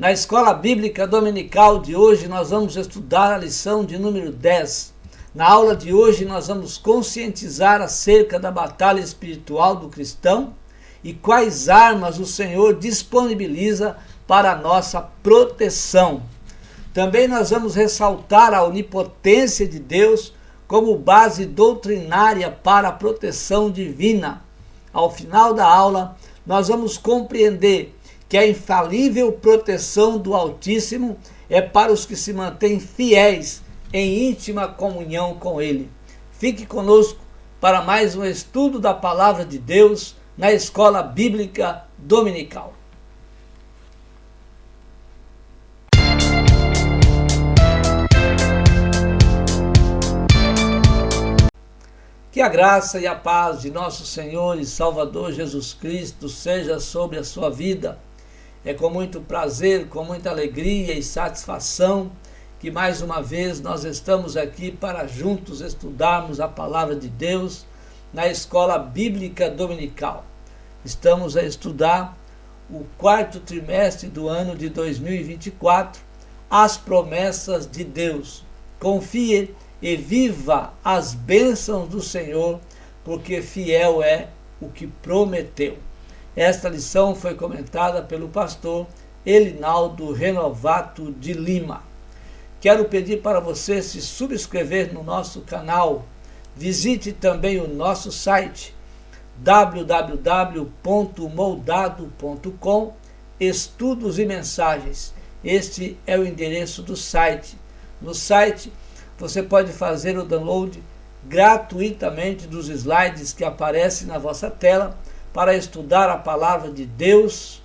Na escola bíblica dominical de hoje, nós vamos estudar a lição de número 10. Na aula de hoje, nós vamos conscientizar acerca da batalha espiritual do cristão e quais armas o Senhor disponibiliza para a nossa proteção. Também nós vamos ressaltar a onipotência de Deus como base doutrinária para a proteção divina. Ao final da aula, nós vamos compreender que a infalível proteção do Altíssimo é para os que se mantêm fiéis em íntima comunhão com Ele. Fique conosco para mais um estudo da Palavra de Deus na Escola Bíblica Dominical. Que a graça e a paz de nosso Senhor e Salvador Jesus Cristo seja sobre a sua vida. É com muito prazer, com muita alegria e satisfação que mais uma vez nós estamos aqui para juntos estudarmos a Palavra de Deus na Escola Bíblica Dominical. Estamos a estudar o quarto trimestre do ano de 2024, as promessas de Deus. Confie e viva as bênçãos do Senhor, porque fiel é o que prometeu. Esta lição foi comentada pelo pastor Elinaldo Renovato de Lima. Quero pedir para você se subscrever no nosso canal. Visite também o nosso site www.moldado.com, estudos e mensagens. Este é o endereço do site. No site você pode fazer o download gratuitamente dos slides que aparecem na vossa tela para estudar a Palavra de Deus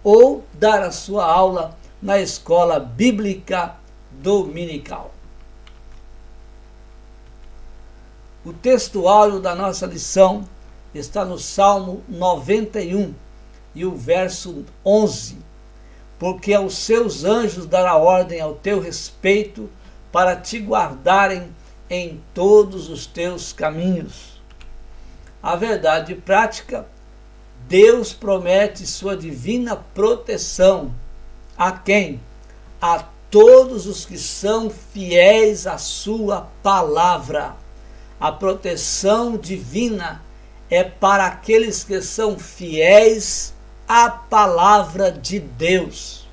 ou dar a sua aula na Escola Bíblica Dominical. O texto áureo da nossa lição está no Salmo 91 e o verso 11. Porque aos seus anjos dará ordem ao teu respeito para te guardarem em todos os teus caminhos. A verdade prática, Deus promete sua divina proteção. A quem? A todos os que são fiéis à sua palavra. A proteção divina é para aqueles que são fiéis à palavra de Deus.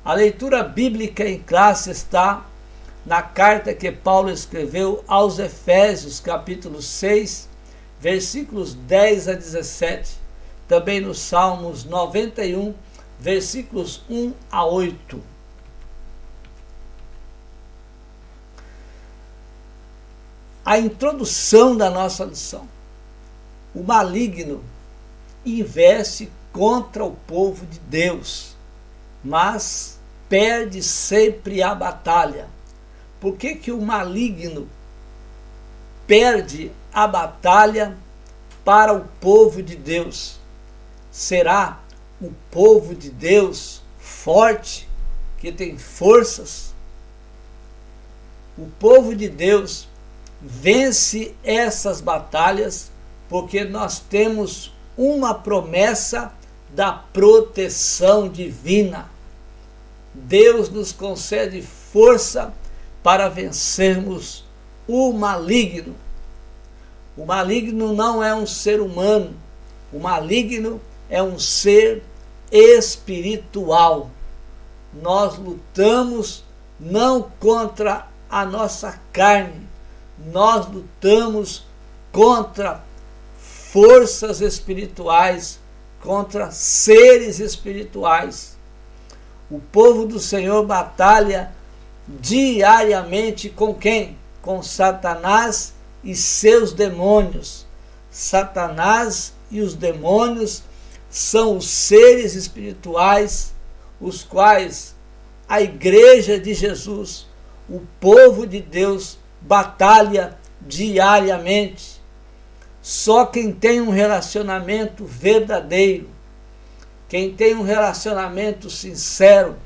A leitura bíblica em classe está na carta que Paulo escreveu aos Efésios, capítulo 6, versículos 10 a 17. Também nos Salmos 91, versículos 1 a 8. A introdução da nossa lição. O maligno investe contra o povo de Deus, mas perde sempre a batalha. Por que o maligno perde a batalha para o povo de Deus? Será o povo de Deus forte, que tem forças? O povo de Deus vence essas batalhas porque nós temos uma promessa da proteção divina. Deus nos concede força para vencermos o maligno. O maligno não é um ser humano. O maligno é um ser espiritual. Nós lutamos não contra a nossa carne. Nós lutamos contra forças espirituais, contra seres espirituais. O povo do Senhor batalha diariamente com quem? Com Satanás e seus demônios. Satanás e os demônios são os seres espirituais, os quais a Igreja de Jesus, o povo de Deus, batalha diariamente. Só quem tem um relacionamento verdadeiro, quem tem um relacionamento sincero,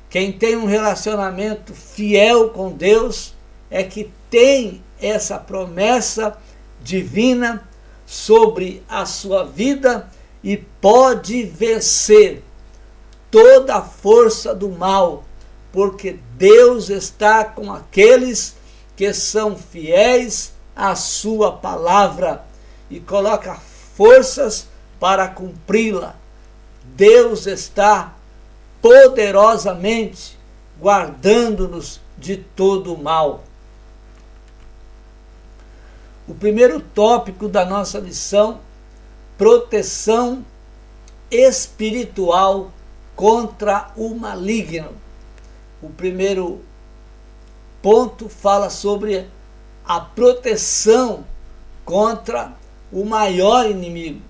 quem tem um relacionamento fiel com Deus, é que tem essa promessa divina sobre a sua vida e pode vencer toda a força do mal, porque Deus está com aqueles que são fiéis à sua palavra e coloca forças para cumpri-la. Deus está poderosamente guardando-nos de todo o mal. O primeiro tópico da nossa lição: proteção espiritual contra o maligno. O primeiro ponto fala sobre a proteção contra o maior inimigo,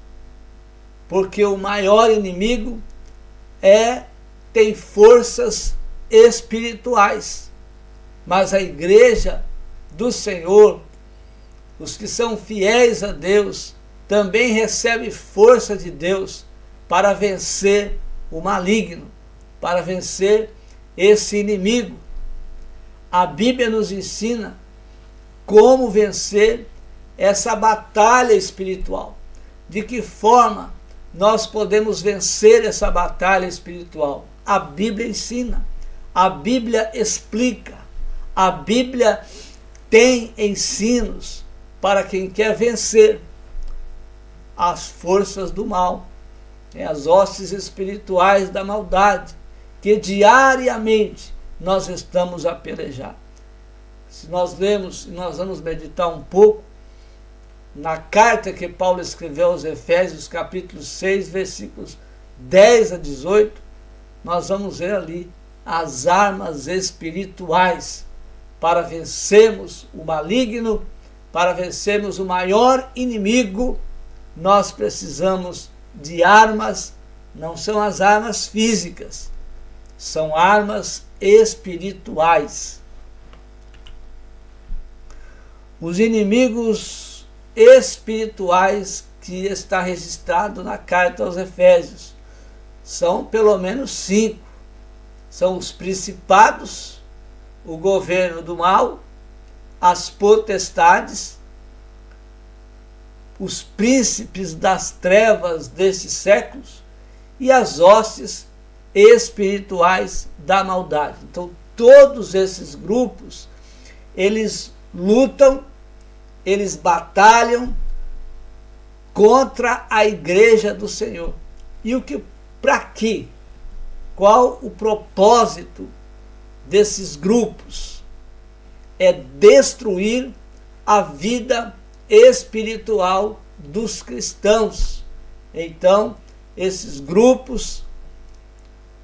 porque o maior inimigo tem forças espirituais, mas a igreja do Senhor, os que são fiéis a Deus, também recebem força de Deus para vencer o maligno, para vencer esse inimigo. A Bíblia nos ensina como vencer essa batalha espiritual. De que forma nós podemos vencer essa batalha espiritual? A Bíblia ensina, a Bíblia explica, a Bíblia tem ensinos para quem quer vencer as forças do mal, as hostes espirituais da maldade, que diariamente nós estamos a pelejar. Se nós lemos, nós vamos meditar um pouco na carta que Paulo escreveu aos Efésios, capítulo 6, versículos 10 a 18, nós vamos ver ali as armas espirituais para vencermos o maligno, para vencermos o maior inimigo. Nós precisamos de armas, não são as armas físicas, são armas espirituais. Os inimigos espirituais que está registrado na carta aos Efésios são pelo menos 5. São os principados, o governo do mal, as potestades, os príncipes das trevas destes séculos e as hostes espirituais da maldade. Então, todos esses grupos, eles lutam, eles batalham contra a igreja do Senhor. E para quê? Qual o propósito desses grupos? É destruir a vida espiritual dos cristãos. Então, esses grupos,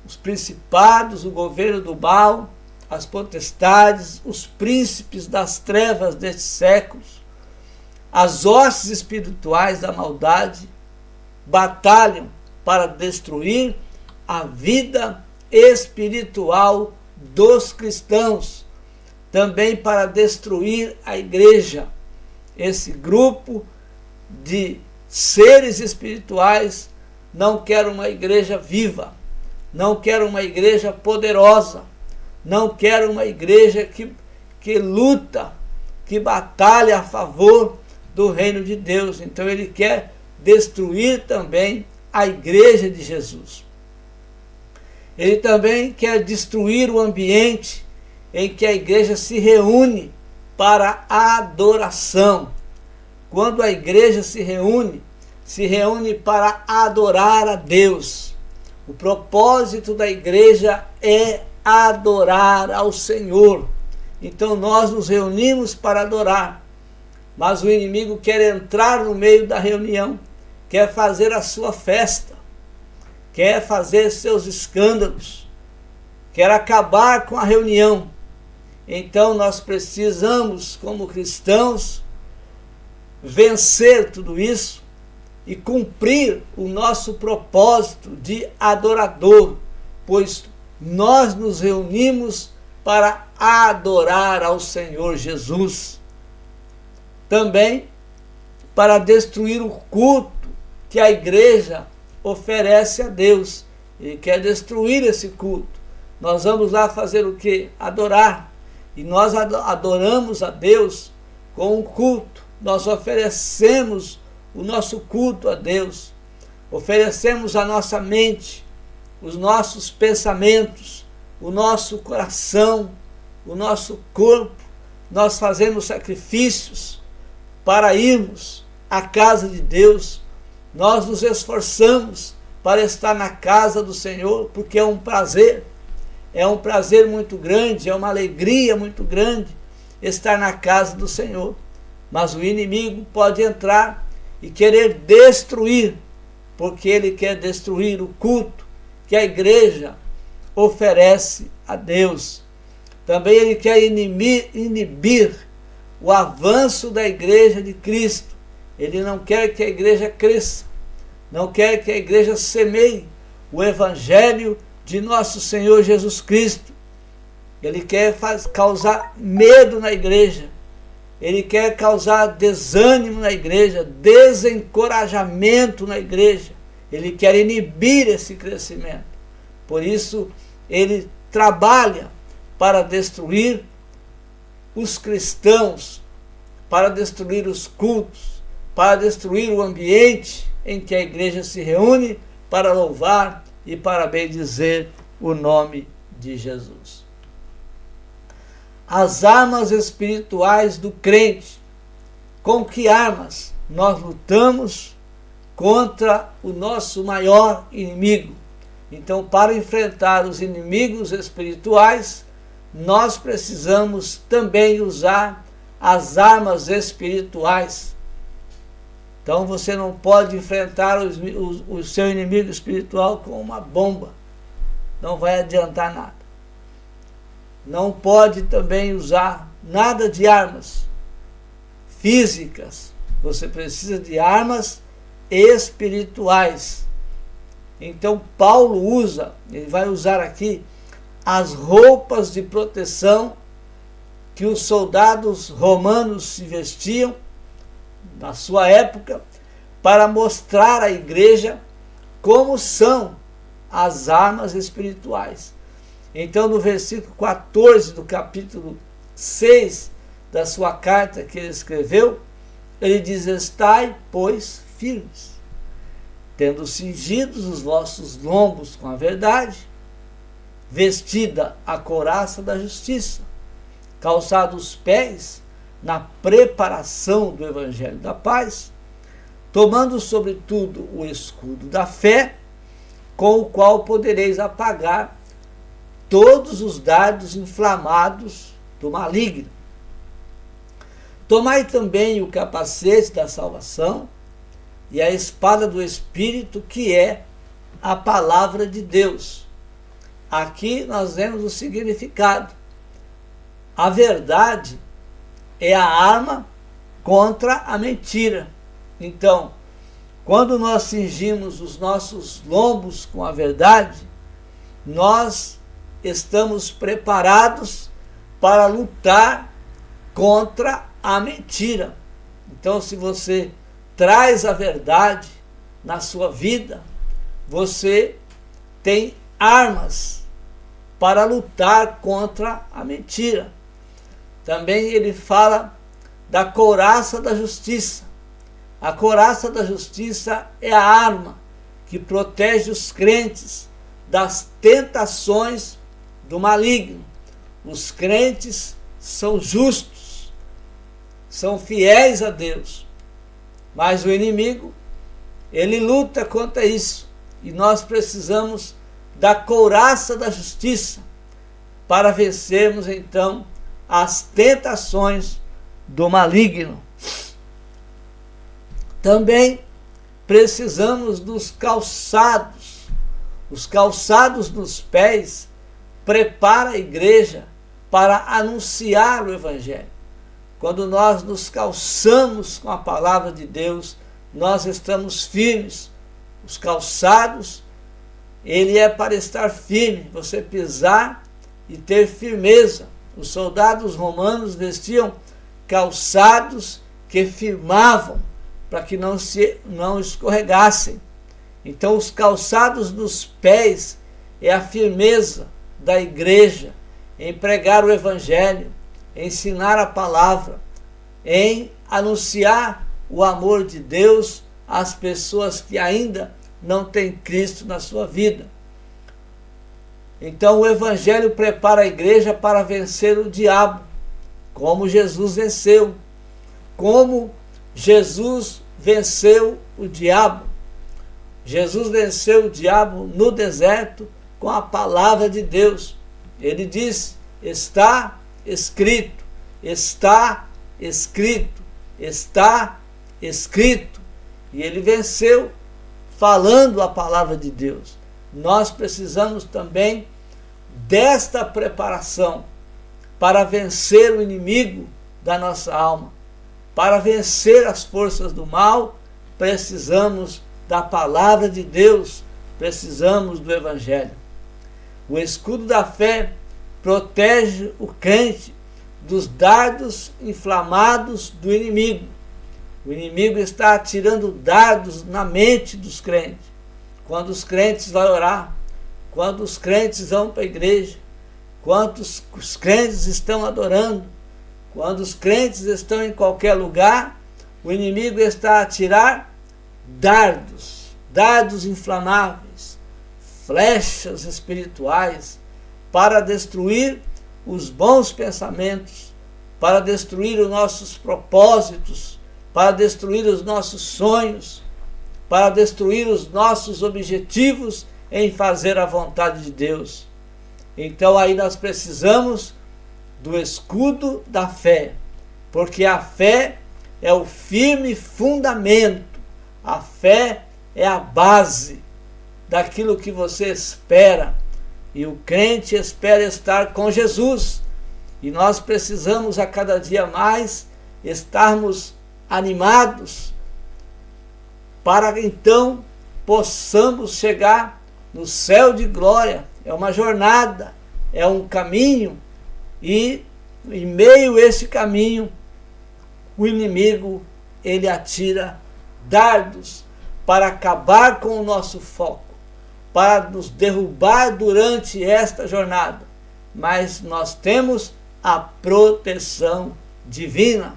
os principados, o governo do mal, as potestades, os príncipes das trevas destes séculos, as hostes espirituais da maldade, batalham para destruir a vida espiritual dos cristãos, também para destruir a igreja. Esse grupo de seres espirituais não quer uma igreja viva, não quer uma igreja poderosa, não quer uma igreja que luta, que batalha a favor do reino de Deus. Então ele quer destruir também a igreja de Jesus. Ele também quer destruir o ambiente em que a igreja se reúne para a adoração. Quando a igreja se reúne para adorar a Deus. O propósito da igreja é adorar ao Senhor. Então nós nos reunimos para adorar, mas o inimigo quer entrar no meio da reunião, quer fazer a sua festa, quer fazer seus escândalos, quer acabar com a reunião. Então nós precisamos, como cristãos, vencer tudo isso e cumprir o nosso propósito de adorador, pois nós nos reunimos para adorar ao Senhor Jesus. Também para destruir o culto que a igreja oferece a Deus. Ele quer destruir esse culto. Nós vamos lá fazer o quê? Adorar. E nós adoramos a Deus com um culto. Nós oferecemos o nosso culto a Deus. Oferecemos a nossa mente, os nossos pensamentos, o nosso coração, o nosso corpo, nós fazemos sacrifícios para irmos à casa de Deus, nós nos esforçamos para estar na casa do Senhor, porque é um prazer muito grande, é uma alegria muito grande estar na casa do Senhor. Mas o inimigo pode entrar e querer destruir, porque ele quer destruir o culto que a igreja oferece a Deus. Também ele quer inibir o avanço da igreja de Cristo. Ele não quer que a igreja cresça, não quer que a igreja semeie o evangelho de nosso Senhor Jesus Cristo. Ele quer causar medo na igreja, ele quer causar desânimo na igreja, desencorajamento na igreja, ele quer inibir esse crescimento. Por isso, ele trabalha para destruir os cristãos, para destruir os cultos, para destruir o ambiente em que a igreja se reúne para louvar e para bendizer o nome de Jesus. As armas espirituais do crente. Com que armas nós lutamos contra o nosso maior inimigo? Então, para enfrentar os inimigos espirituais, nós precisamos também usar as armas espirituais. Então, você não pode enfrentar o seu inimigo espiritual com uma bomba. Não vai adiantar nada. Não pode também usar nada de armas físicas. Você precisa de armas espirituais. Então Paulo ele vai usar aqui as roupas de proteção que os soldados romanos se vestiam na sua época, para mostrar à igreja como são as armas espirituais. Então, no versículo 14 do capítulo 6 da sua carta que ele escreveu, ele diz: estai, pois, firmes, tendo cingidos os vossos lombos com a verdade, vestida a couraça da justiça, calçados os pés na preparação do evangelho da paz, tomando sobretudo o escudo da fé, com o qual podereis apagar todos os dardos inflamados do maligno. Tomai também o capacete da salvação e a espada do Espírito, que é a palavra de Deus. Aqui nós vemos o significado. A verdade é a arma contra a mentira. Então, quando nós cingimos os nossos lombos com a verdade, nós estamos preparados para lutar contra a mentira. Então, se você traz a verdade na sua vida, você tem armas para lutar contra a mentira. Também ele fala da couraça da justiça. A couraça da justiça é a arma que protege os crentes das tentações do maligno. Os crentes são justos, são fiéis a Deus, mas o inimigo, ele luta contra isso, e nós precisamos da couraça da justiça para vencermos então as tentações do maligno. Também precisamos dos calçados. Os calçados nos pés prepara a igreja para anunciar o evangelho. Quando nós nos calçamos com a palavra de Deus, nós estamos firmes. Os calçados, ele é para estar firme, você pisar e ter firmeza. Os soldados romanos vestiam calçados que firmavam para que não escorregassem. Então, os calçados nos pés é a firmeza da igreja em pregar o evangelho, em ensinar a palavra, em anunciar o amor de Deus às pessoas que ainda não têm Cristo na sua vida. Então o Evangelho prepara a igreja para vencer o diabo, como Jesus venceu. Como Jesus venceu o diabo. Jesus venceu o diabo no deserto com a palavra de Deus. Ele disse: está escrito, está escrito, está escrito. E ele venceu falando a palavra de Deus. Nós precisamos também desta preparação para vencer o inimigo da nossa alma. Para vencer as forças do mal, precisamos da palavra de Deus, precisamos do Evangelho. O escudo da fé protege o crente dos dardos inflamados do inimigo. O inimigo está atirando dardos na mente dos crentes. Quando os crentes vão orar, quando os crentes vão para a igreja, quando os crentes estão adorando, quando os crentes estão em qualquer lugar, o inimigo está a atirar dardos inflamáveis, flechas espirituais, para destruir os bons pensamentos, para destruir os nossos propósitos, para destruir os nossos sonhos, para destruir os nossos objetivos em fazer a vontade de Deus. Então aí nós precisamos do escudo da fé, porque a fé é o firme fundamento, a fé é a base daquilo que você espera, e o crente espera estar com Jesus, e nós precisamos a cada dia mais estarmos animados, para então possamos chegar no céu de glória. É uma jornada, é um caminho, e em meio a esse caminho, o inimigo, ele atira dardos para acabar com o nosso foco, para nos derrubar durante esta jornada. Mas nós temos a proteção divina.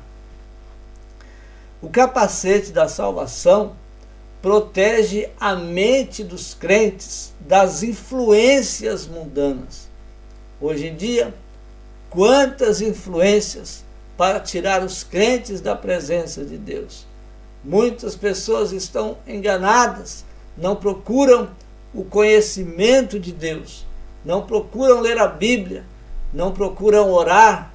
O capacete da salvação protege a mente dos crentes das influências mundanas. Hoje em dia, quantas influências para tirar os crentes da presença de Deus. Muitas pessoas estão enganadas, não procuram o conhecimento de Deus, não procuram ler a Bíblia, não procuram orar,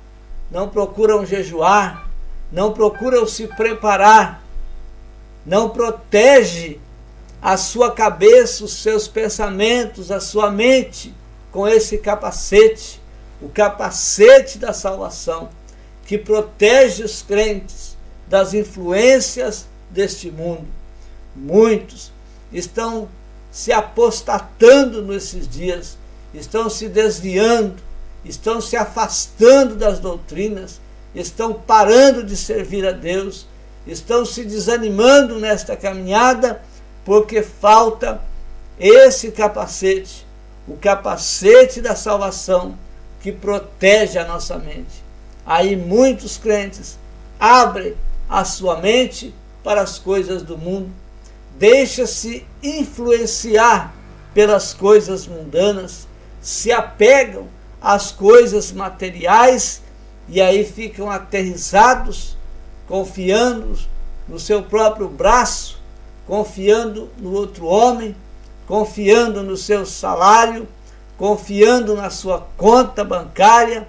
não procuram jejuar, não procuram se preparar, não protege a sua cabeça, os seus pensamentos, a sua mente com esse capacete, o capacete da salvação, que protege os crentes das influências deste mundo. Muitos estão se apostatando nesses dias, estão se desviando, estão se afastando das doutrinas, estão parando de servir a Deus, estão se desanimando nesta caminhada, porque falta esse capacete, o capacete da salvação, que protege a nossa mente. Aí muitos crentes abrem a sua mente para as coisas do mundo, deixa-se influenciar pelas coisas mundanas, se apegam às coisas materiais e aí ficam aterrissados, confiando no seu próprio braço, confiando no outro homem, confiando no seu salário, confiando na sua conta bancária,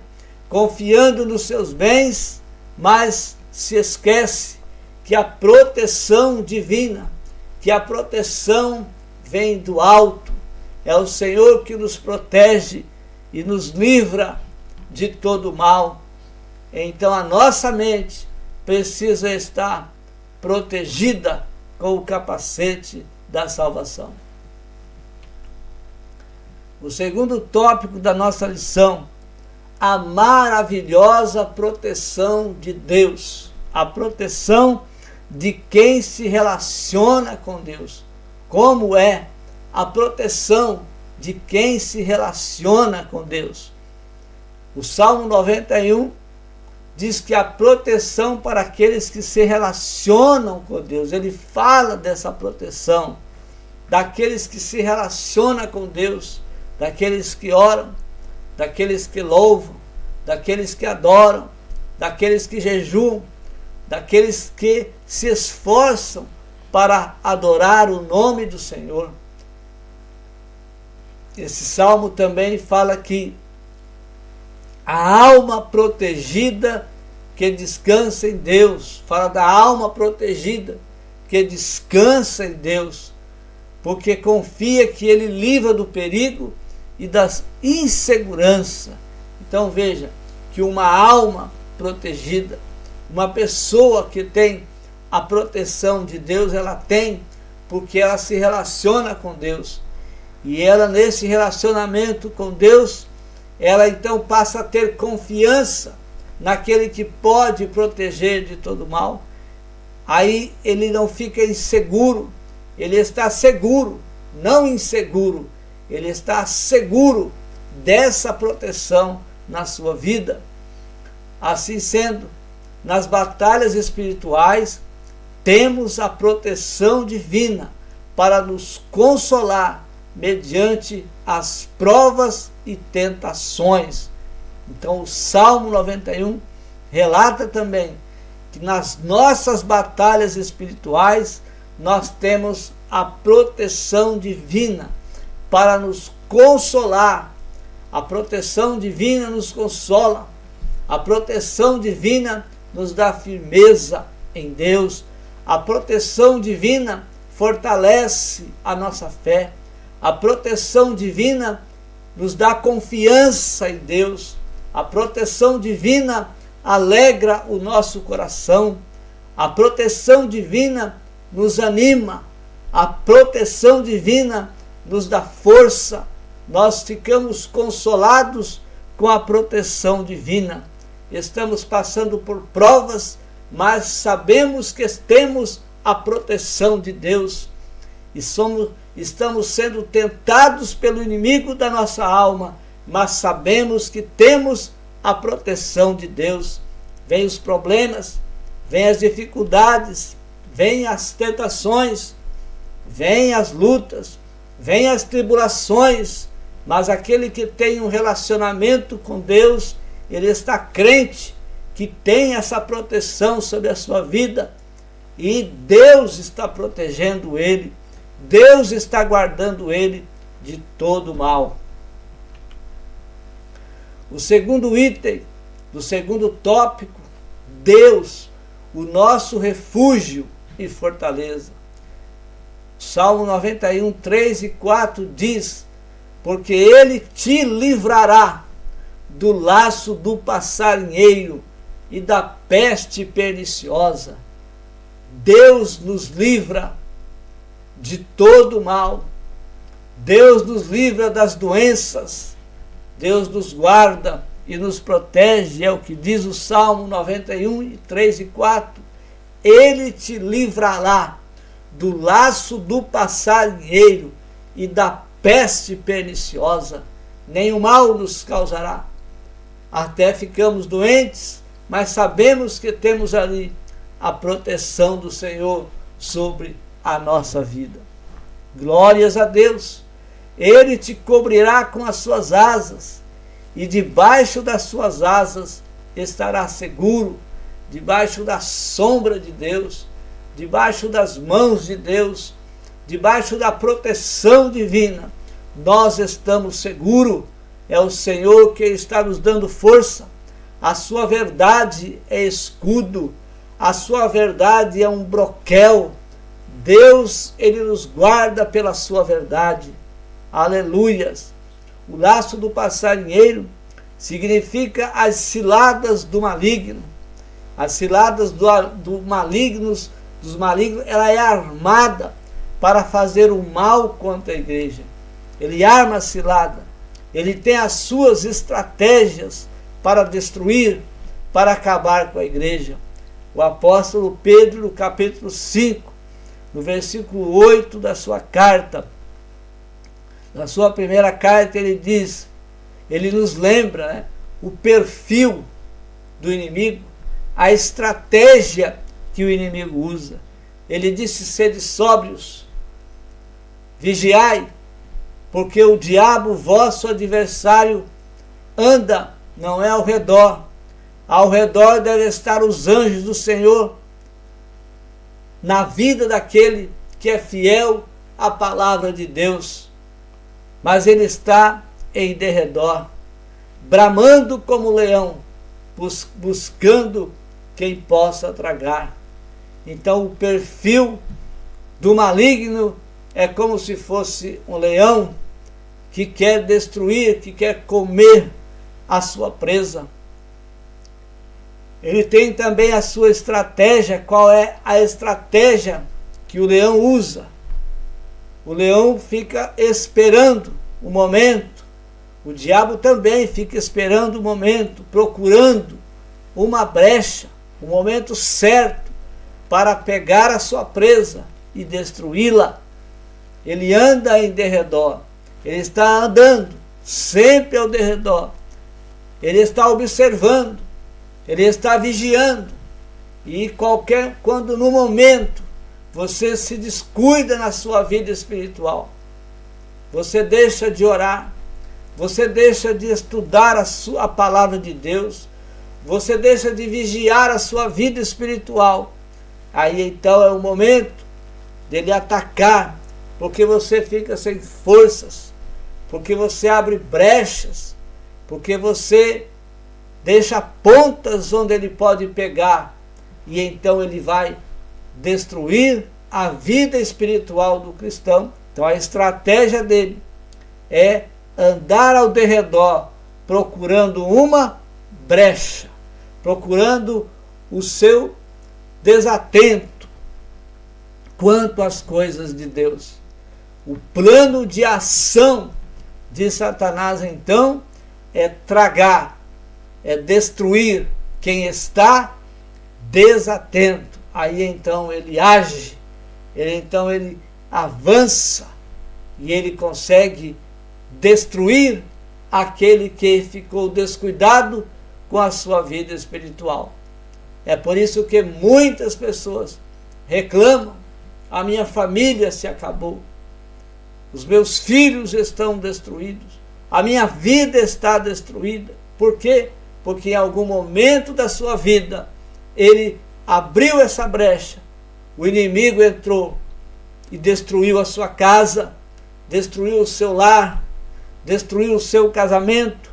confiando nos seus bens, mas se esquece que a proteção divina, que a proteção vem do alto, é o Senhor que nos protege e nos livra de todo mal. Então a nossa mente precisa estar protegida com o capacete da salvação. O segundo tópico da nossa lição: a maravilhosa proteção de Deus, a proteção de quem se relaciona com Deus. Como é a proteção de quem se relaciona com Deus? O Salmo 91 diz que a proteção para aqueles que se relacionam com Deus, ele fala dessa proteção, daqueles que se relacionam com Deus, daqueles que oram, daqueles que louvam, daqueles que adoram, daqueles que jejuam, daqueles que se esforçam para adorar o nome do Senhor. Esse salmo também fala que a alma protegida que descansa em Deus, fala da alma protegida que descansa em Deus, porque confia que Ele livra do perigo e das inseguranças. Então veja que uma alma protegida, uma pessoa que tem a proteção de Deus, ela tem porque ela se relaciona com Deus. E ela, nesse relacionamento com Deus, ela então passa a ter confiança naquele que pode proteger de todo mal. Aí ele não fica inseguro, ele está seguro, não inseguro, ele está seguro dessa proteção na sua vida. Assim sendo, nas batalhas espirituais, temos a proteção divina para nos consolar mediante as provas e tentações. Então o Salmo 91 relata também que nas nossas batalhas espirituais nós temos a proteção divina para nos consolar. A proteção divina nos consola, a proteção divina nos dá firmeza em Deus, a proteção divina fortalece a nossa fé, a proteção divina nos dá confiança em Deus, a proteção divina alegra o nosso coração, a proteção divina nos anima, a proteção divina nos dá força. Nós ficamos consolados com a proteção divina. Estamos passando por provas, mas sabemos que temos a proteção de Deus e estamos sendo tentados pelo inimigo da nossa alma, mas sabemos que temos a proteção de Deus. Vêm os problemas, vêm as dificuldades, vêm as tentações, vêm as lutas, vêm as tribulações, mas aquele que tem um relacionamento com Deus, ele está crente que tem essa proteção sobre a sua vida e Deus está protegendo ele, Deus está guardando ele de todo mal. O segundo item, do segundo tópico, Deus, o nosso refúgio e fortaleza. Salmo 91, 3 e 4 diz: porque Ele te livrará do laço do passarinheiro e da peste perniciosa. Deus nos livra de todo mal. Deus nos livra das doenças. Deus nos guarda e nos protege, é o que diz o Salmo 91, 3 e 4. Ele te livrará do laço do passarinheiro e da peste perniciosa. Nenhum mal nos causará. Até ficamos doentes, mas sabemos que temos ali a proteção do Senhor sobre a nossa vida. Glórias a Deus! Ele te cobrirá com as suas asas, e debaixo das suas asas estará seguro, debaixo da sombra de Deus, debaixo das mãos de Deus, debaixo da proteção divina, nós estamos seguros. É o Senhor que está nos dando força. A sua verdade é escudo, a sua verdade é um broquel. Deus, Ele nos guarda pela sua verdade. Aleluias! O laço do passarinheiro significa as ciladas do maligno. As ciladas dos malignos, ela é armada para fazer o mal contra a igreja. Ele arma a cilada, ele tem as suas estratégias para destruir, para acabar com a igreja. O apóstolo Pedro, no capítulo 5, no versículo 8 da sua carta, na sua primeira carta, ele diz, ele nos lembra, o perfil do inimigo, a estratégia que o inimigo usa. Ele disse: sede sóbrios, vigiai, porque o diabo, vosso adversário, anda, não é ao redor. Ao redor devem estar os anjos do Senhor, na vida daquele que é fiel à palavra de Deus. Mas ele está em derredor, bramando como leão, buscando quem possa tragar. Então o perfil do maligno é como se fosse um leão que quer destruir, que quer comer a sua presa. Ele tem também a sua estratégia. Qual é a estratégia que o leão usa? O leão fica esperando o momento. O diabo também fica esperando o momento, procurando uma brecha, o momento certo para pegar a sua presa e destruí-la. Ele anda em derredor. Ele está andando sempre ao derredor. Ele está observando. Ele está vigiando. E quando no momento você se descuida na sua vida espiritual, você deixa de orar, você deixa de estudar a palavra de Deus, você deixa de vigiar a sua vida espiritual, aí então é o momento dele atacar, porque você fica sem forças, porque você abre brechas, porque você deixa pontas onde ele pode pegar, e então ele vai destruir a vida espiritual do cristão. Então a estratégia dele é andar ao derredor, procurando uma brecha, procurando o seu desatento quanto às coisas de Deus. O plano de ação de Satanás, então, é tragar, é destruir quem está desatento. Aí então ele age, ele avança e ele consegue destruir aquele que ficou descuidado com a sua vida espiritual. É por isso que muitas pessoas reclamam: a minha família se acabou, os meus filhos estão destruídos, a minha vida está destruída. Por quê? Porque em algum momento da sua vida ele abriu essa brecha, o inimigo entrou e destruiu a sua casa, destruiu o seu lar, destruiu o seu casamento,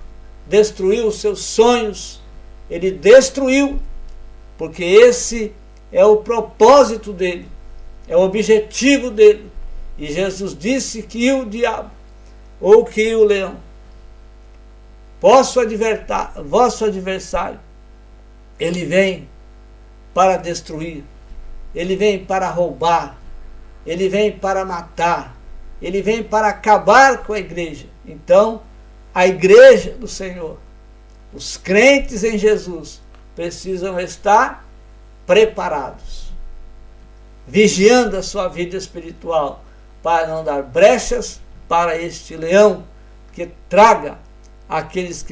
destruiu os seus sonhos. Ele destruiu, porque esse é o propósito dele, é o objetivo dele. E Jesus disse que o diabo, ou que o leão, vosso adversário, ele vem para destruir, ele vem para roubar, ele vem para matar, ele vem para acabar com a igreja. Então, a igreja do Senhor, os crentes em Jesus, precisam estar preparados, vigiando a sua vida espiritual, para não dar brechas para este leão que traga aqueles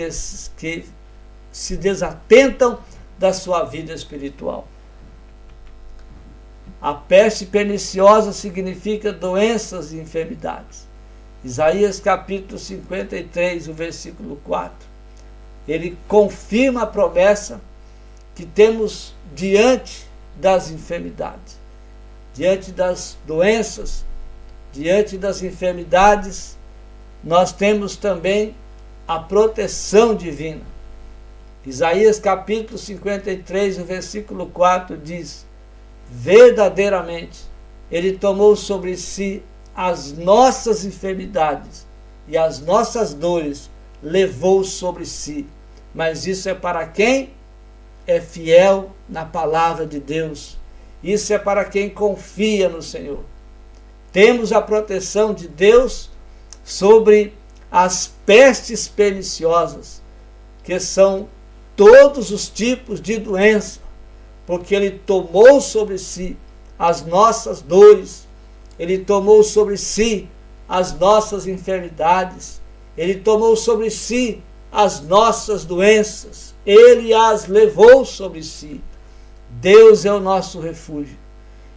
que se desatentam da sua vida espiritual. A peste perniciosa significa doenças e enfermidades. Isaías capítulo 53, o versículo 4. Ele confirma a promessa que temos diante das enfermidades, diante das doenças, diante das enfermidades. Nós temos também a proteção divina. Isaías capítulo 53, o versículo 4 diz: verdadeiramente ele tomou sobre si as nossas enfermidades e as nossas dores levou sobre si. Mas isso é para quem é fiel na palavra de Deus. Isso é para quem confia no Senhor. Temos a proteção de Deus sobre as pestes perniciosas, que são todos os tipos de doença, porque ele tomou sobre si as nossas dores, ele tomou sobre si as nossas enfermidades, ele tomou sobre si as nossas doenças, ele as levou sobre si. Deus é o nosso refúgio,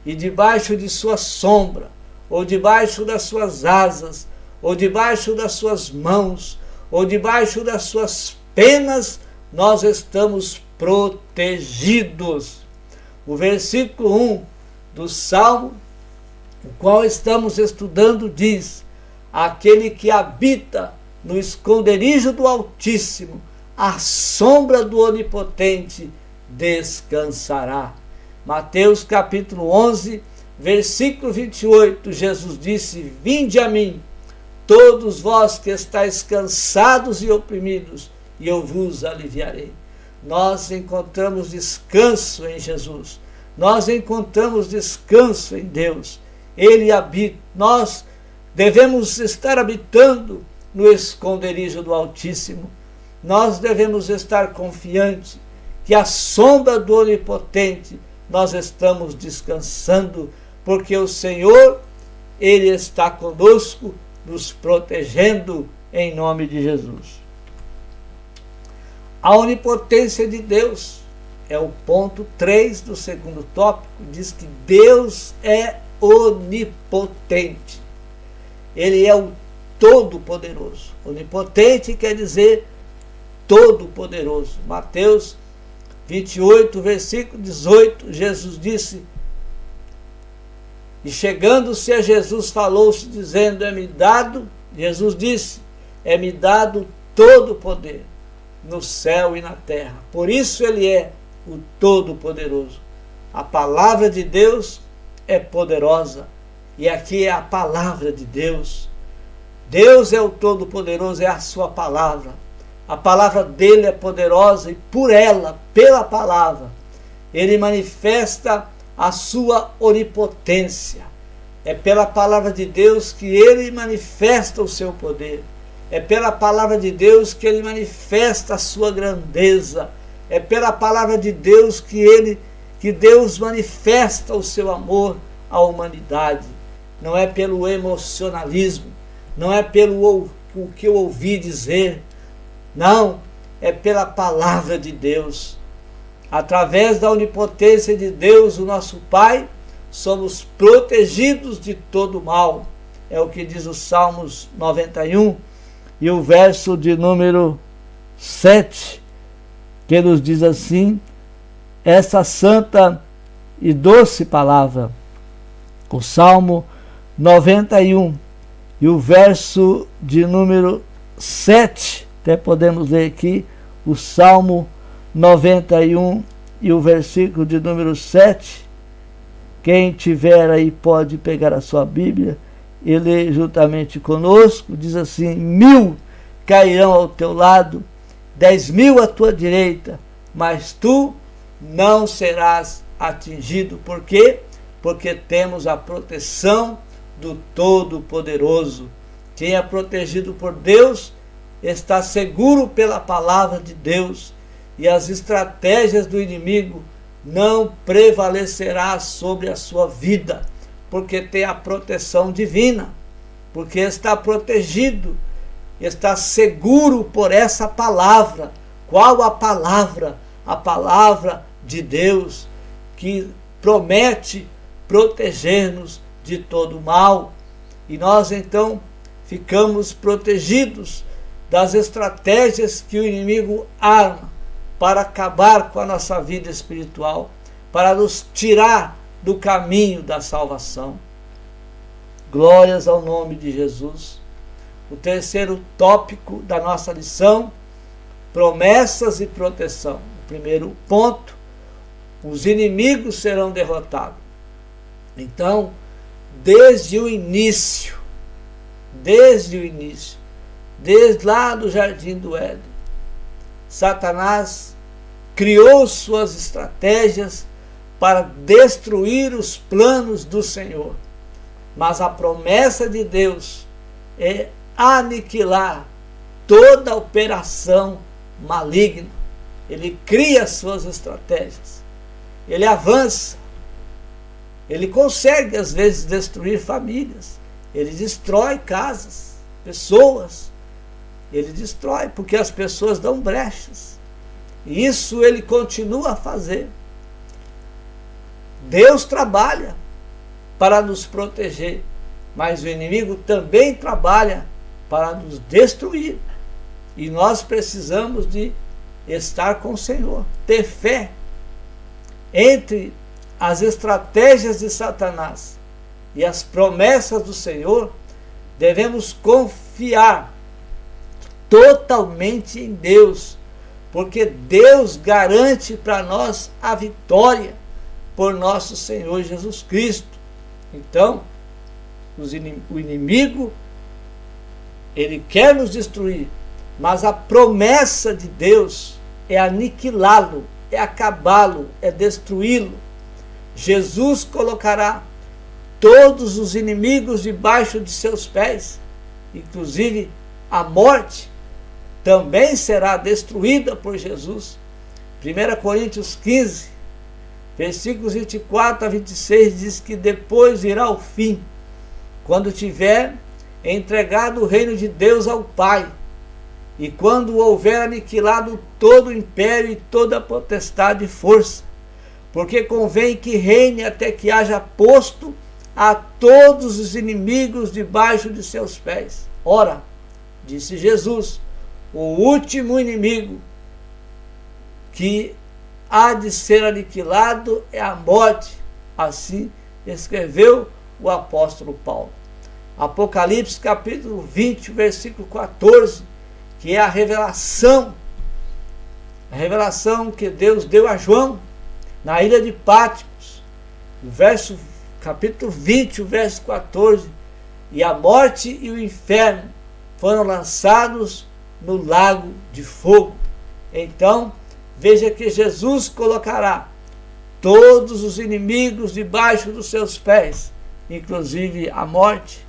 e debaixo de sua sombra, ou debaixo das suas asas, ou debaixo das suas mãos, ou debaixo das suas penas, nós estamos protegidos. O versículo 1 do Salmo, o qual estamos estudando, diz: aquele que habita no esconderijo do Altíssimo, à sombra do Onipotente descansará. Mateus capítulo 11, versículo 28, Jesus disse: vinde a mim, todos vós que estáis cansados e oprimidos, e eu vos aliviarei. Nós encontramos descanso em Jesus, nós encontramos descanso em Deus. Ele habita, nós devemos estar habitando no esconderijo do Altíssimo. Nós devemos estar confiantes que à sombra do Onipotente nós estamos descansando, porque o Senhor, Ele está conosco, nos protegendo em nome de Jesus. A onipotência de Deus é o ponto 3 do segundo tópico, diz que Deus é onipotente. Ele é o Todo-Poderoso. Onipotente quer dizer Todo-Poderoso. Mateus 28, versículo 18, Jesus disse, e chegando-se a Jesus, falou-se dizendo, Jesus disse, é-me dado todo o poder no céu e na terra. Por isso ele é o Todo-Poderoso. A palavra de Deus é poderosa, e aqui é a palavra de Deus. Deus é o Todo-Poderoso, é a sua palavra. A palavra dele é poderosa, e por ela, pela palavra, ele manifesta a sua onipotência. É pela palavra de Deus que ele manifesta o seu poder. É pela palavra de Deus que ele manifesta a sua grandeza. É pela palavra de Deus que Deus manifesta o seu amor à humanidade. Não é pelo emocionalismo, não é pelo o que eu ouvi dizer. Não, é pela palavra de Deus. Através da onipotência de Deus, o nosso Pai, somos protegidos de todo mal. É o que diz o Salmos 91 e o verso de número 7, que nos diz assim, essa santa e doce palavra. O Salmo 91 e o verso de número 7, até podemos ler aqui, o Salmo 91 e o versículo de número 7. Quem tiver aí pode pegar a sua Bíblia e ler juntamente conosco. Diz assim, 1000 cairão ao teu lado, 10.000 à tua direita, mas tu não serás atingido. Por quê? Porque temos a proteção do Todo-Poderoso. Quem é protegido por Deus está seguro pela palavra de Deus, e as estratégias do inimigo não prevalecerá sobre a sua vida, porque tem a proteção divina, porque está protegido, está seguro por essa palavra. Qual a palavra? A palavra de Deus, que promete proteger-nos de todo mal. E nós então ficamos protegidos das estratégias que o inimigo arma para acabar com a nossa vida espiritual, para nos tirar do caminho da salvação. Glórias ao nome de Jesus. O terceiro tópico da nossa lição, promessas e proteção. O primeiro ponto, os inimigos serão derrotados. Então, desde lá do Jardim do Éden, Satanás criou suas estratégias para destruir os planos do Senhor. Mas a promessa de Deus é aniquilar toda a operação maligna. Ele cria suas estratégias, ele avança, ele consegue às vezes destruir famílias, ele destrói casas, pessoas, ele destrói porque as pessoas dão brechas. E isso ele continua a fazer. Deus trabalha para nos proteger, mas o inimigo também trabalha para nos destruir. E nós precisamos de estar com o Senhor, ter fé. Entre as estratégias de Satanás e as promessas do Senhor, devemos confiar totalmente em Deus, porque Deus garante para nós a vitória por nosso Senhor Jesus Cristo. Então, o inimigo, ele quer nos destruir, mas a promessa de Deus é aniquilá-lo, é acabá-lo, é destruí-lo. Jesus colocará todos os inimigos debaixo de seus pés, inclusive a morte também será destruída por Jesus. 1 Coríntios 15, versículos 24 a 26 diz que depois virá o fim, quando tiver entregado o reino de Deus ao Pai, e quando houver aniquilado todo o império e toda a potestade e força, porque convém que reine até que haja posto a todos os inimigos debaixo de seus pés. Ora, disse Jesus, o último inimigo que há de ser aniquilado é a morte. Assim escreveu o apóstolo Paulo. Apocalipse capítulo 20, versículo 14, que é a revelação que Deus deu a João na ilha de Patmos, capítulo 20, verso 14, e a morte e o inferno foram lançados no lago de fogo. Então, veja que Jesus colocará todos os inimigos debaixo dos seus pés, inclusive a morte.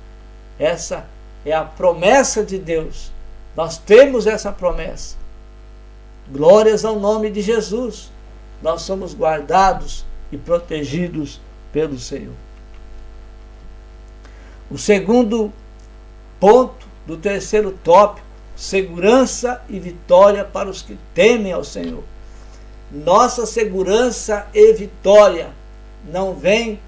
Essa é a promessa de Deus. Nós temos essa promessa. Glórias ao nome de Jesus. Nós somos guardados e protegidos pelo Senhor. O segundo ponto do terceiro tópico: segurança e vitória para os que temem ao Senhor. Nossa segurança e vitória não vem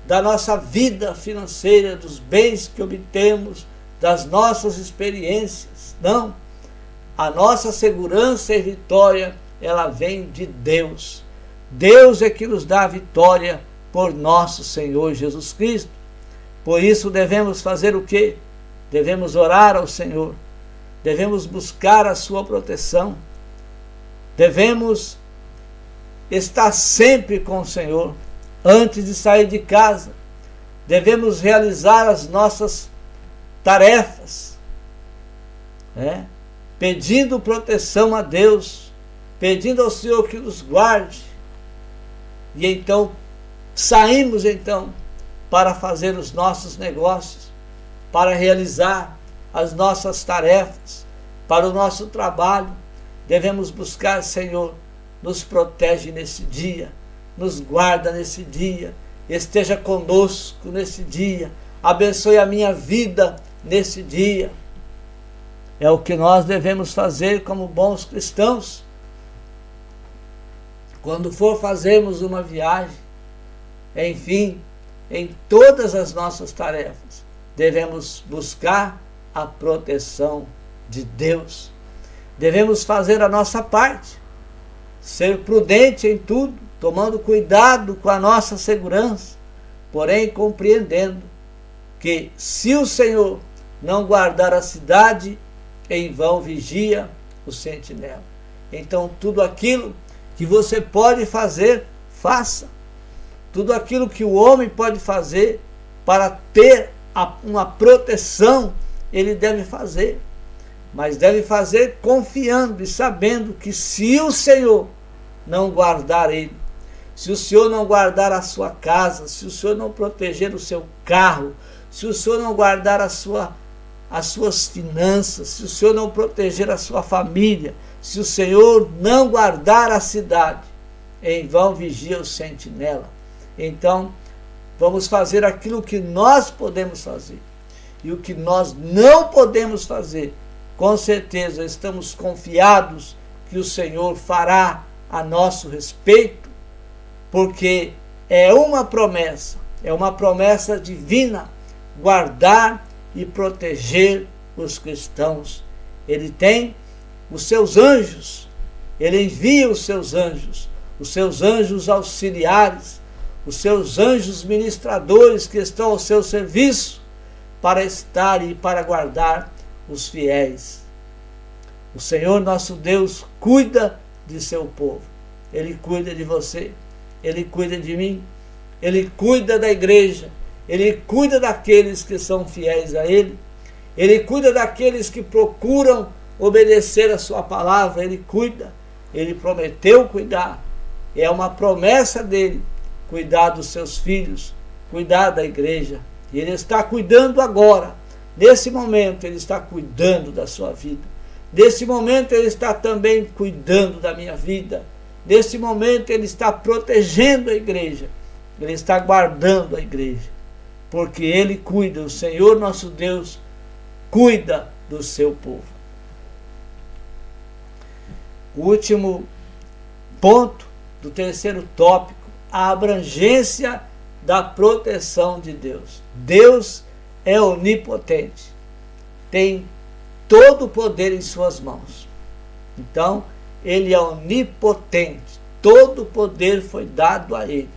da nossa vida financeira, dos bens que obtemos, das nossas experiências. Não. A nossa segurança e vitória, ela vem de Deus. Deus é que nos dá a vitória por nosso Senhor Jesus Cristo. Por isso devemos fazer o quê? Devemos orar ao Senhor. Devemos buscar a sua proteção. Devemos estar sempre com o Senhor. Antes de sair de casa, devemos realizar as nossas tarefas, pedindo proteção a Deus, pedindo ao Senhor que nos guarde. E então, saímos para fazer os nossos negócios, para realizar as nossas tarefas, para o nosso trabalho. Devemos buscar, Senhor, nos protege nesse dia, nos guarda nesse dia, esteja conosco nesse dia, abençoe a minha vida nesse dia. É o que nós devemos fazer como bons cristãos. Quando for fazermos uma viagem, enfim, em todas as nossas tarefas, devemos buscar a proteção de Deus. Devemos fazer a nossa parte, ser prudente em tudo, tomando cuidado com a nossa segurança, porém compreendendo que se o Senhor não guardar a cidade, em vão vigia o sentinela. Então tudo aquilo que você pode fazer, faça. Tudo aquilo que o homem pode fazer para ter uma proteção, ele deve fazer. Mas deve fazer confiando e sabendo que se o Senhor não guardar ele, se o Senhor não guardar a sua casa, se o Senhor não proteger o seu carro, se o Senhor não guardar as suas finanças, se o Senhor não proteger a sua família, se o Senhor não guardar a cidade, em vão vigia o sentinela. Então, vamos fazer aquilo que nós podemos fazer. E o que nós não podemos fazer, com certeza estamos confiados que o Senhor fará a nosso respeito, porque é uma promessa divina, guardar e proteger os cristãos. Ele tem os seus anjos, ele envia os seus anjos auxiliares, os seus anjos ministradores que estão ao seu serviço para estar e para guardar os fiéis. O Senhor nosso Deus cuida de seu povo. Ele cuida de você, Ele cuida de mim, Ele cuida da igreja, Ele cuida daqueles que são fiéis a Ele, Ele cuida daqueles que procuram obedecer a sua palavra, Ele cuida, Ele prometeu cuidar, é uma promessa dEle, cuidar dos seus filhos, cuidar da igreja, e Ele está cuidando agora, nesse momento Ele está cuidando da sua vida, nesse momento Ele está também cuidando da minha vida, nesse momento Ele está protegendo a igreja, Ele está guardando a igreja, porque Ele cuida, o Senhor nosso Deus cuida do seu povo. O último ponto do terceiro tópico, a abrangência da proteção de Deus. Deus é onipotente, tem todo o poder em suas mãos. Então, Ele é onipotente, todo o poder foi dado a Ele.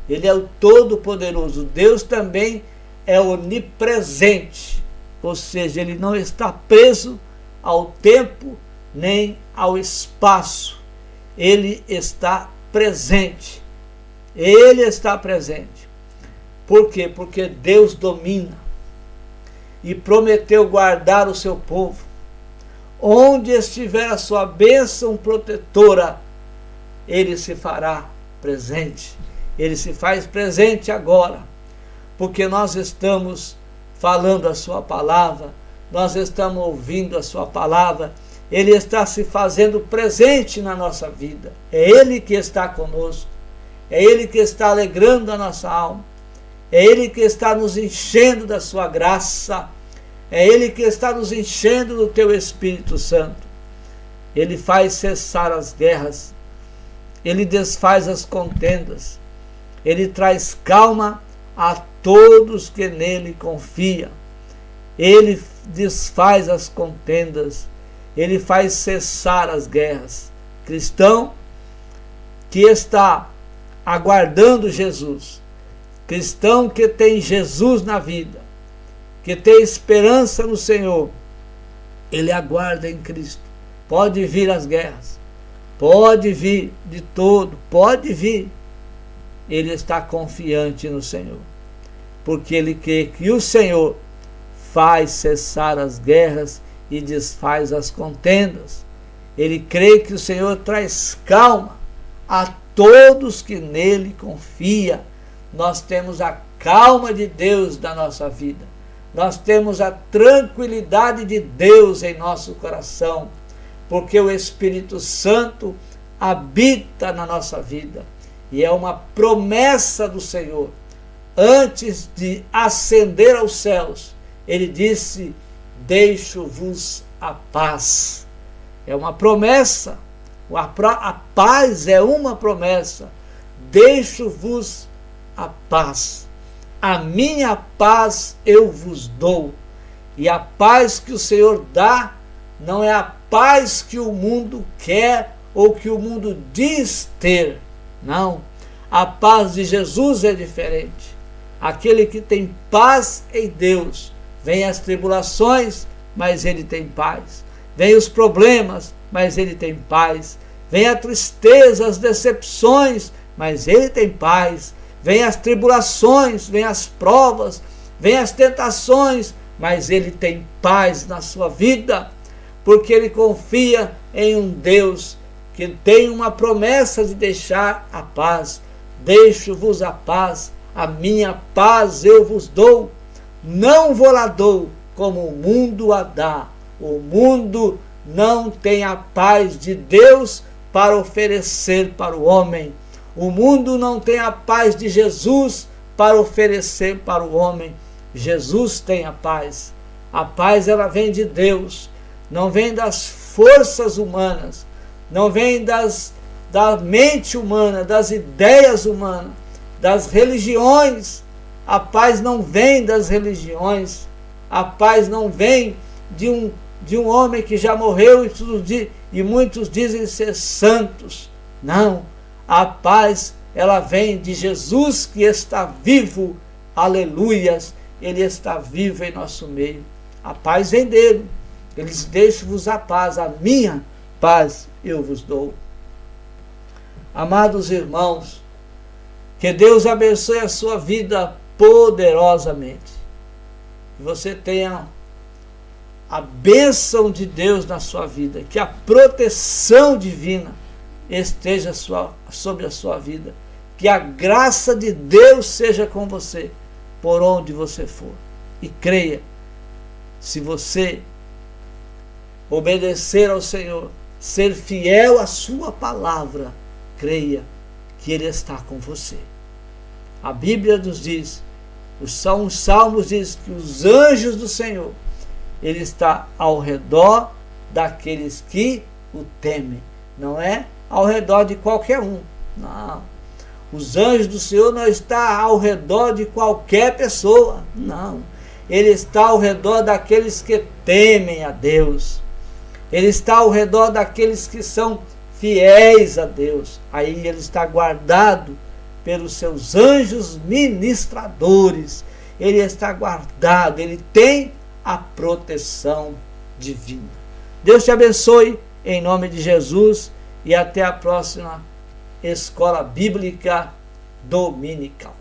Ele é o Todo-Poderoso. Deus também é onipresente, ou seja, Ele não está preso ao tempo nem ao espaço. Ele está presente. Ele está presente. Por quê? Porque Deus domina e prometeu guardar o seu povo. Onde estiver a sua bênção protetora, Ele se fará presente. Ele se faz presente agora, porque nós estamos falando a sua palavra, nós estamos ouvindo a sua palavra, Ele está se fazendo presente na nossa vida. É Ele que está conosco, é Ele que está alegrando a nossa alma, é Ele que está nos enchendo da sua graça, é Ele que está nos enchendo do teu Espírito Santo. Ele faz cessar as guerras, Ele desfaz as contendas, Ele traz calma a todos que nele confiam. Ele desfaz as contendas, Ele faz cessar as guerras. Cristão que está aguardando Jesus, cristão que tem Jesus na vida, que tem esperança no Senhor, ele aguarda em Cristo. Pode vir as guerras, pode vir de todo, pode vir. Ele está confiante no Senhor, porque ele crê que o Senhor faz cessar as guerras e desfaz as contendas. Ele crê que o Senhor traz calma a todos que nele confiam. Nós temos a calma de Deus na nossa vida. Nós temos a tranquilidade de Deus em nosso coração, porque o Espírito Santo habita na nossa vida. E é uma promessa do Senhor. Antes de ascender aos céus, Ele disse: deixo-vos a paz. É uma promessa. A paz é uma promessa. Deixo-vos a paz. A minha paz eu vos dou. E a paz que o Senhor dá não é a paz que o mundo quer ou que o mundo diz ter. Não, a paz de Jesus é diferente. Aquele que tem paz em Deus, vem as tribulações, mas ele tem paz. Vem os problemas, mas ele tem paz. Vem a tristeza, as decepções, mas ele tem paz. Vem as tribulações, vem as provas, vem as tentações, mas ele tem paz na sua vida, porque ele confia em um Deus que tem uma promessa de deixar a paz. Deixo-vos a paz, a minha paz eu vos dou, não vou lá dou como o mundo a dá. O mundo não tem a paz de Deus para oferecer para o homem. O mundo não tem a paz de Jesus para oferecer para o homem. Jesus tem a paz. A paz ela vem de Deus, não vem das forças humanas, não vem da mente humana, das ideias humanas, das religiões. A paz não vem das religiões, a paz não vem de um homem que já morreu e muitos dizem ser santos. Não, a paz, ela vem de Jesus que está vivo, aleluias, Ele está vivo em nosso meio. A paz vem dele. Ele diz: deixo-vos a paz, a minha paz eu vos dou. Amados irmãos, que Deus abençoe a sua vida poderosamente. Que você tenha a bênção de Deus na sua vida, que a proteção divina esteja sobre a sua vida, que a graça de Deus seja com você, por onde você for. E creia, se você obedecer ao Senhor, ser fiel à sua palavra, creia que Ele está com você. A Bíblia nos diz, os Salmos diz que os anjos do Senhor, Ele está ao redor daqueles que o temem. Não é ao redor de qualquer um. Não. Os anjos do Senhor não estão ao redor de qualquer pessoa. Não. Ele está ao redor daqueles que temem a Deus. Ele está ao redor daqueles que são fiéis a Deus. Aí ele está guardado pelos seus anjos ministradores. Ele está guardado, ele tem a proteção divina. Deus te abençoe em nome de Jesus e até a próxima Escola Bíblica Dominical.